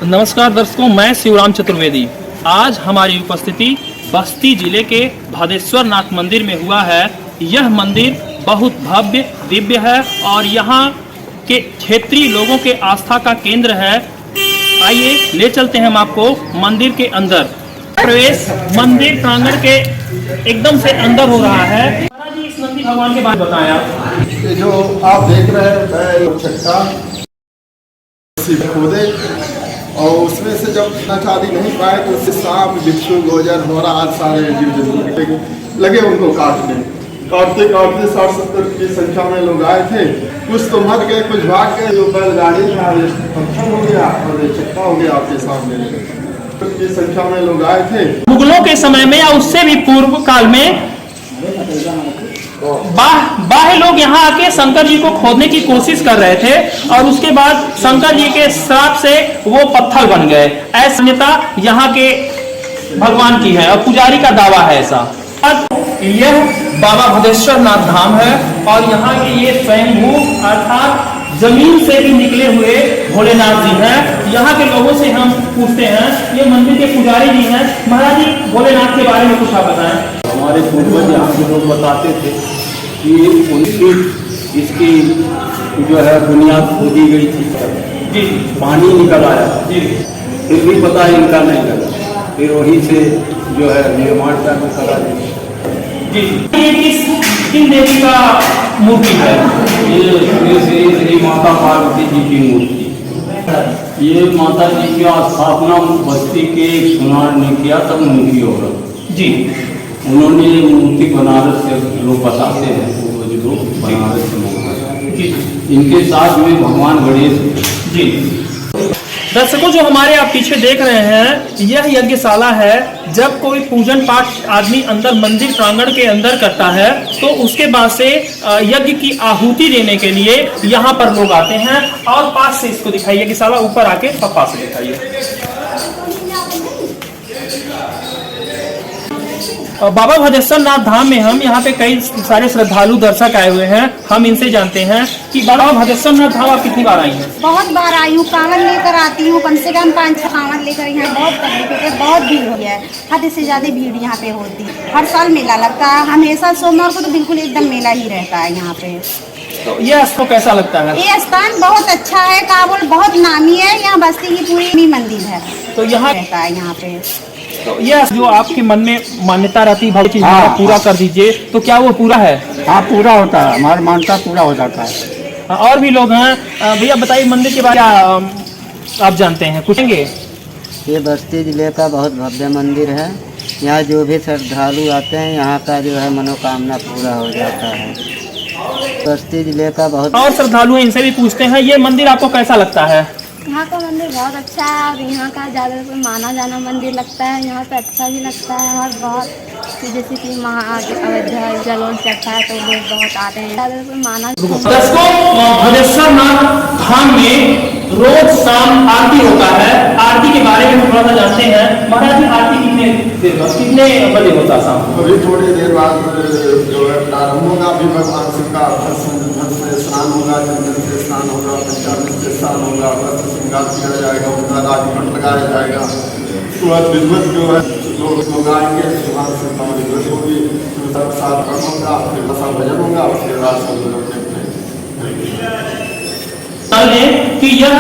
नमस्कार दर्शकों, मैं शिवराम चतुर्वेदी। आज हमारी उपस्थिति बस्ती जिले के भादेश्वर नाथ मंदिर में हुआ है। यह मंदिर बहुत भव्य दिव्य है और यहाँ के क्षेत्रीय लोगों के आस्था का केंद्र है। आइए ले चलते हैं हम आपको मंदिर के अंदर। प्रवेश मंदिर प्रांगण के एकदम से अंदर हो रहा है। महाराज जी, इस नंदी भगवान के बारे में बताएं आप। ये जो आप देख रहे हैं चक्का खोदे और उसमें से जब नच आदि नहीं पाए तो उससे सांप बिच्छू गोजर होरा सारे जीव जंतु लगे उनको काटते काटते 60-70 की संख्या में लोग आए थे। कुछ तो मर गए, कुछ भाग गए। जो बैलगाड़ी पत्थर हो गया और चक्का हो गया आपके सामने की संख्या में लोग आए थे। मुगलों के समय में या उससे भी पूर्व काल में बाह्य लोग यहाँ आके शंकर जी को खोदने की कोशिश कर रहे थे और उसके बाद शंकर जी के श्राप से वो पत्थर बन गए। ऐसी मान्यता यहाँ के भगवान की है और पुजारी का दावा है ऐसा। यह बाबा भादेश्वर नाथ धाम है और यहाँ के ये स्वयंभू अर्थात जमीन से भी निकले हुए भोलेनाथ जी हैं। यहाँ के लोगों से हम पूछते हैं, ये मंदिर के पुजारी जी हैं। महाराज जी, भोलेनाथ के बारे में कुछ आप बताएं। हमारे पूर्वज यहाँ के लोग बताते थे कि उनकी इसकी जो है बुनियाद खोदी गई थी जी, पानी निकल आया जी, फिर भी पता इनका नहीं लगा, फिर वहीं से जो है निर्माण करा जी। ये किन देवी का मूर्ति है? ये श्री माता पार्वती जी की मूर्ति। ये माता जी की स्थापना बस्ती के सुनार ने किया, तब उनकी होगा जी। उन्होंने ये मूर्ति बनारस से लोग बताते हैं, पूर्वज लोग बनारस से मंगवाए। इनके साथ में भगवान गणेश जी। दर्शकों, जो हमारे आप पीछे देख रहे हैं, यह यज्ञशाला है। जब कोई पूजन पाठ आदमी अंदर मंदिर प्रांगण के अंदर करता है तो उसके बाद से यज्ञ की आहुति देने के लिए यहाँ पर लोग आते हैं। और पास से इसको दिखाइए, यज्ञशाला ऊपर आके पास से दिखाइए। बाबा भादेश्वर नाथ धाम में हम यहाँ पे कई सारे श्रद्धालु दर्शक आए हुए हैं। हम इनसे जानते हैं कि बाबा भादेश्वर नाथ धाम आप कितनी बार आई हैं? बहुत बार आई हूँ, कांवड़ लेकर आती हूँ, कम से कम 5-6 कांवड़ लेकर। यहाँ बहुत पब्लिक होती है, बहुत भीड़ हो गया है, हद से ज्यादा भीड़ यहाँ पे होती है। हर साल मेला लगता है, हमेशा सोमवार को तो बिल्कुल एकदम मेला ही रहता है यहाँ पे। तो ये स्थल कैसा लगता है? ये स्थान बहुत अच्छा है, कांवड़ बहुत नामी है, यहाँ बस्ती की पूरी मंदिर है तो यहाँ रहता है यहाँ पे। तो यह जो आपके मन में मान्यता रहती है कि पूरा कर दीजिए, तो क्या वो पूरा है? हाँ, पूरा होता है, हमारी मान्यता पूरा हो जाता है। और भी लोग हैं। भैया बताइए, मंदिर के बारे में आप जानते हैं, पूछेंगे? ये बस्ती जिले का बहुत भव्य मंदिर है। यहाँ जो भी श्रद्धालु आते हैं, यहाँ का जो है मनोकामना पूरा हो जाता है। बस्ती जिले का बहुत और श्रद्धालु हैं, इनसे भी पूछते हैं, ये मंदिर आपको कैसा लगता है? यहाँ का मंदिर बहुत अच्छा है और यहाँ का ज़्यादा माना जाना मंदिर लगता है। यहाँ पे अच्छा भी लगता है और बहुत जैसे कि अयोध्या जलोन से अच्छा है तो लोग बहुत आते हैं, ज़्यादा माना। दर्शकों, भादेश्वर नाथ धाम में रोज शाम आरती होता है। आरती के बारे में थोड़ा सा जानते हैं। महाराज जी, आरती कितने बजे होता है शाम? अभी थोड़ी देर बाद जो है प्रारंभ होगा। अभी भगवान शिव का से स्नान होगा, चंदन से स्नान होगा, पंचामृत से स्नान होगा, वस्त्र श्रृंगार किया जाएगा, उनका राजभट लगाया जाएगा। उसके बाद विद्वत जो है लोग आएंगे, भगवान शिव का विद्वत होगी, साथ होगा, फिर बसा भजन होगा, उसके बाद सब लोग कि यह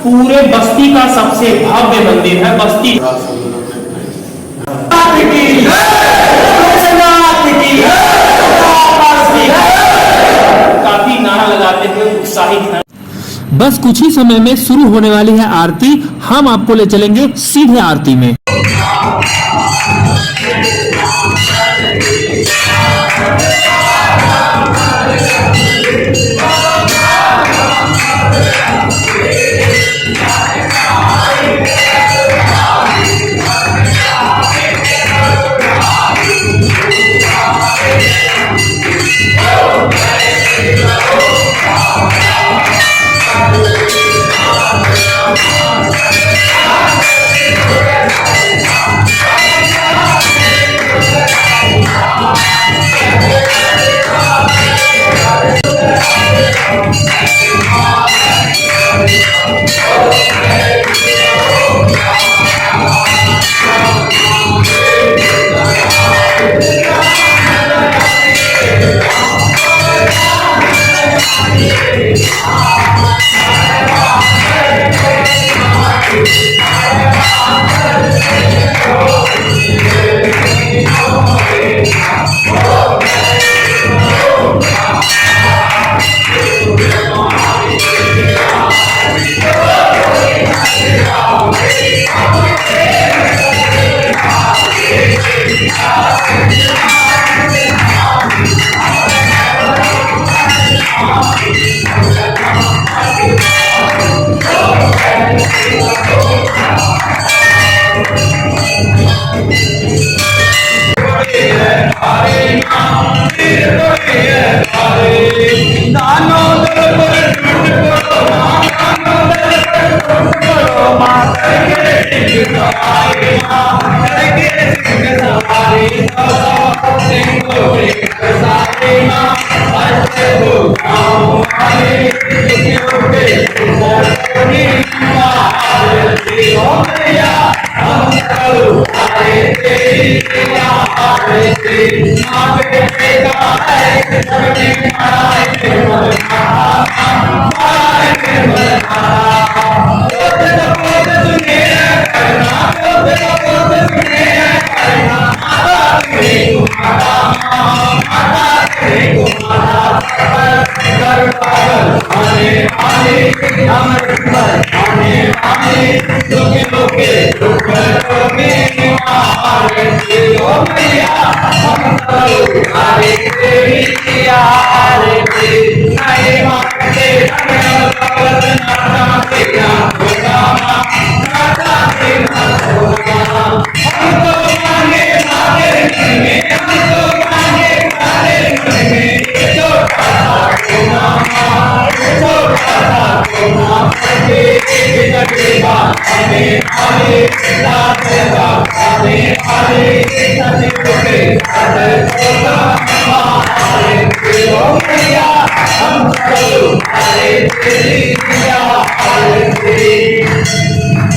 पूरे बस्ती का सबसे भव्य मंदिर है। बस्ती काफी नारा लगाते हुए उत्साहित हैं। बस कुछ ही समय में शुरू होने वाली है आरती। हम आपको ले चलेंगे सीधे आरती में।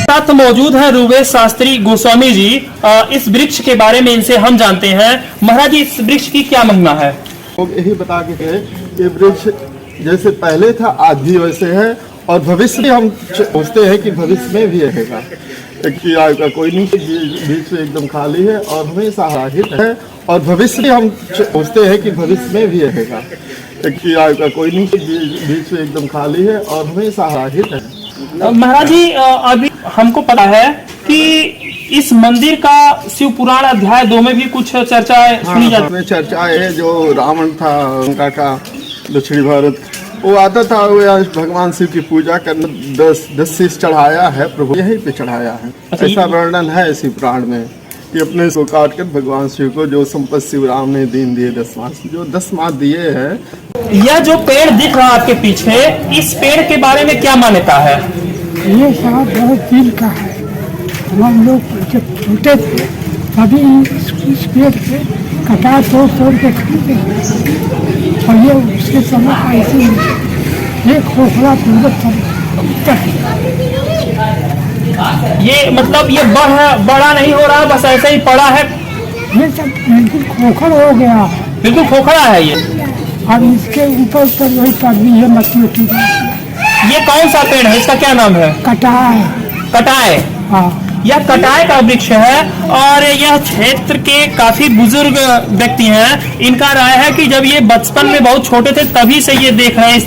साथ मौजूद है रूवेश शास्त्री गोस्वामी जी। इस वृक्ष के बारे में इनसे हम जानते हैं। महाराज जी, इस वृक्ष की क्या महिमा है? लोग यही बता के गए कि वृक्ष जैसे पहले था आज भी वैसे है और भविष्य में हम सोचते हैं कि भविष्य में भी रहेगा। की आयु का कोई नहीं, बीच में एकदम खाली है और हमेशा हित है और भविष्य में हम सोचते हैं कि भविष्य में भी रहेगा। की आयु का कोई नहीं, बीच में एकदम खाली है और हमेशा हित है। महाराज जी, अभी हमको पता है कि इस मंदिर का शिव पुराण अध्याय 2 में भी कुछ चर्चाएं सुनी जाती है। चर्चा है जो रावण था उनका का दक्षिणी भारत, वो आता था, वो भगवान शिव की पूजा करने 10 शीश चढ़ाया है, प्रभु यहीं पे चढ़ाया है। ऐसा वर्णन है शिव पुराण में कि अपने को काट कर भगवान शिव को जो संपत्ति शिव राम ने दीन दिए 10 मास, जो 10 मास दिए हैं। यह जो पेड़ दिख रहा है आपके पीछे, इस पेड़ के बारे में क्या मान्यता है? ये साहब बहुत दिन का है। हम लोग जब छोटे थे तभी इस पेड़ से कटार तोड़ के खाते और ये उसके समय ऐसे ये खोखला पूर्वक ये मतलब ये बड़ा नहीं हो रहा, बस ऐसे ही पड़ा है। ये सब बिल्कुल खोखल हो गया, बिल्कुल खोखला है ये। और इसके ऊपर पर वही पड़नी है मक्खी की। ये कौन सा पेड़ है? इसका क्या नाम है? कटाए। कटाए। हाँ, यह कटाए का वृक्ष है और यह क्षेत्र के काफी बुजुर्ग व्यक्ति हैं। इनका राय है कि जब ये बचपन में बहुत छोटे थे तभी से ये देख रहे हैं इस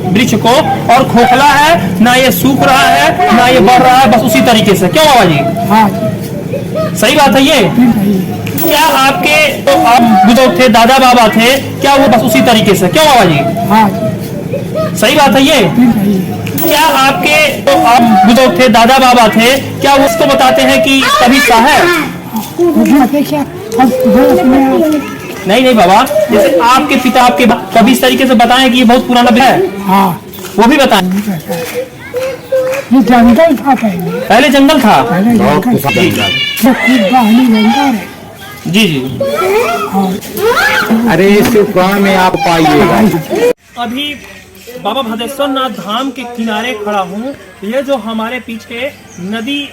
वृक्ष को, और खोखला है, ना ये सूख रहा है ना ये बढ़ रहा है, बस उसी तरीके से। क्यों बाबा जी? हाँ, सही बात है ये? क्या आपके तो आप बुजुर्ग थे, दादा बाबा थे, क्या वो बस उसी तरीके से? क्यों बाबा जी? हाँ, सही बात है ये? क्या आपके तो आप बुजुर्ग थे, दादा बाबा थे, क्या वो उसको बताते हैं कि कभी सा है? नहीं बाबा, जैसे आपके पिता आपके कभी इस तरीके से बताएं कि ये बहुत पुराना है? हाँ, वो भी बताएं। ये जंगल था पहले जंगल था। पहले जंगल जी। अरे इस पुराण में आप पाइएगा। अभी बाबा भद्रेश्वर नाथ धाम के किनारे खड़ा हूँ। यह जो हमारे पीछे नदी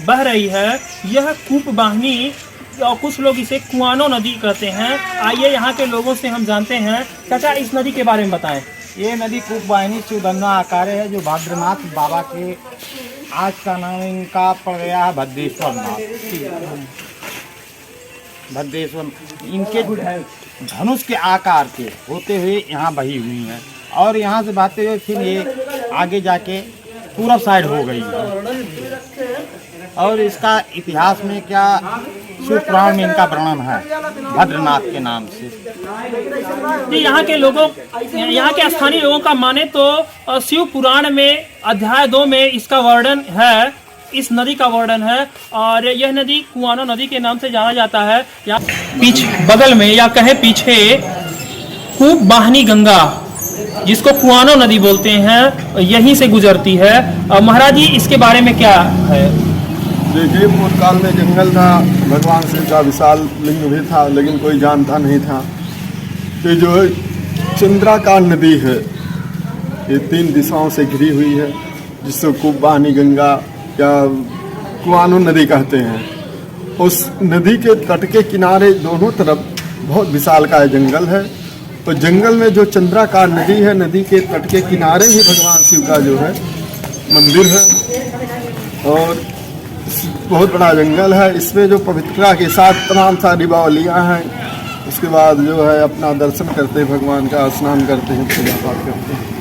बह रही है, यह कूप वाहिनी और कुछ लोग इसे कुआनो नदी कहते हैं। आइए यहाँ के लोगों से हम जानते हैं। चाचा, इस नदी के बारे में बताएं। ये नदी कूप वाहिनी चौदन्ना आकार है, जो भद्रनाथ बाबा के आज का नाम इनका पड़ गया है भद्रेश्वर नाथ। भद्रेश्वर इनके धनुष के आकार के होते हुए यहाँ बही हुई हैं और यहाँ से बहते हुए फिर ये आगे जाके पूरब साइड हो गई है। और इसका इतिहास में क्या शिव पुराण में इनका वर्णन है भद्रनाथ के नाम से। यहाँ के लोगों, यहाँ के स्थानीय लोगों का माने तो शिव पुराण में अध्याय 2 में इसका वर्णन है इस नदी का वर्णन है। और यह नदी कुआनो नदी के नाम से जाना जाता है। यहाँ बगल में या कहे पीछे खूब बाहनी गंगा, जिसको कुआनो नदी बोलते हैं, यहीं से गुजरती है। महाराज जी, इसके बारे में क्या है? देखिए, पूर्व काल में जंगल था, भगवान शिव का विशाल लिंग भी था, लेकिन कोई जानता नहीं था। ये जो है चंद्राकार नदी है, ये 3 दिशाओं से घिरी हुई है, जिसको कुबानी गंगा या कुआनो नदी कहते हैं। उस नदी के तट के किनारे दोनों तरफ बहुत विशाल का जंगल है। तो जंगल में जो चंद्राकार नदी है, नदी के तट के किनारे ही भगवान शिव का जो है मंदिर है। और बहुत बड़ा जंगल है। इसमें जो पवित्रता के साथ तमाम सारी बावलियाँ हैं। उसके बाद जो है अपना दर्शन करते हैं, भगवान का स्नान करते हैं, पूजा पाठ करते हैं।